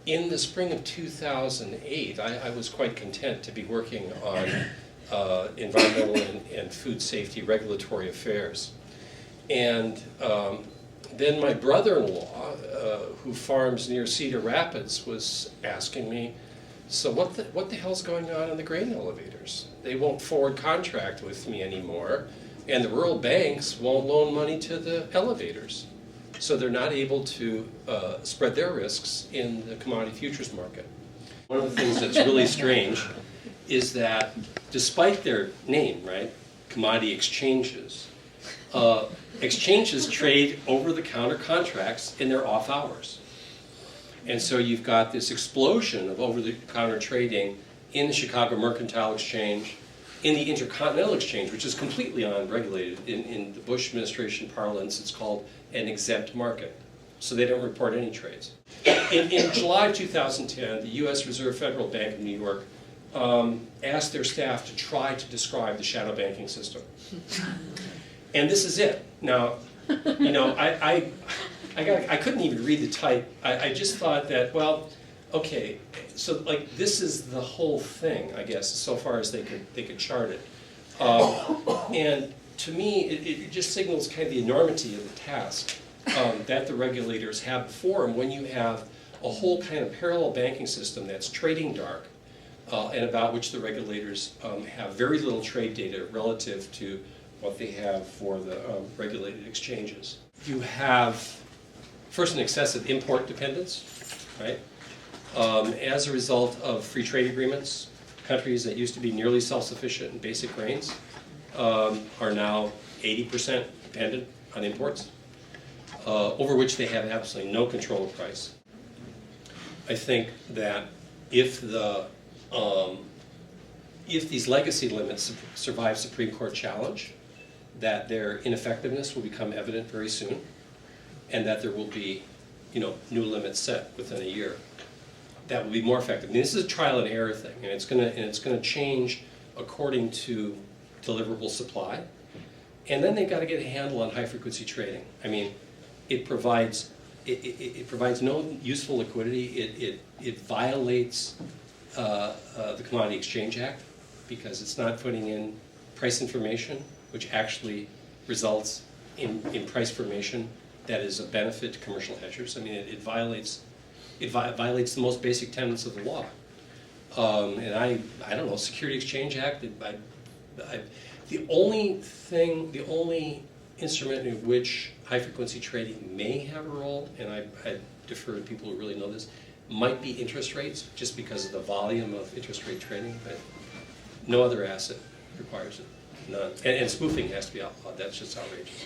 in the spring of 2008, I was quite content to be working on environmental and food safety regulatory affairs. And then my brother-in-law, who farms near Cedar Rapids, was asking me, so what the hell's going on in the grain elevators? They won't forward contract with me anymore, and the rural banks won't loan money to the elevators. So they're not able to spread their risks in the commodity futures market. One of the things that's really strange is that despite their name, right, commodity exchanges, exchanges trade over-the-counter contracts in their off hours. And so you've got this explosion of over-the-counter trading in the Chicago Mercantile Exchange, in the Intercontinental Exchange, which is completely unregulated. In the Bush administration parlance, it's called an exempt market. So they don't report any trades. In July 2010, the U.S. Reserve Federal Bank of New York asked their staff to try to describe the shadow banking system. And this is it. Now, you know, I couldn't even read the type. I just thought that, well, okay, so like this is the whole thing, I guess, so far as they could chart it. And to me, it just signals kind of the enormity of the task that the regulators have before them when you have a whole kind of parallel banking system that's trading dark and about which the regulators have very little trade data relative to what they have for the regulated exchanges. You have, first, an excessive import dependence, right? As a result of free trade agreements, countries that used to be nearly self-sufficient in basic grains are now 80% dependent on imports, over which they have absolutely no control of price. I think that if these legacy limits survive Supreme Court challenge, that their ineffectiveness will become evident very soon, and that there will be, you know, new limits set within a year that will be more effective. I mean, this is a trial and error thing, and it's gonna change according to deliverable supply. And then they've got to get a handle on high frequency trading. I mean, it provides no useful liquidity. It violates the Commodity Exchange Act because it's not putting in price information, which actually results in price formation that is a benefit to commercial hedgers. I mean, it violates the most basic tenets of the law. And I don't know, Security Exchange Act, the only instrument in which high frequency trading may have a role, and I defer to people who really know this, might be interest rates, just because of the volume of interest rate trading, but no other asset requires it, none. And spoofing has to be outlawed, that's just outrageous.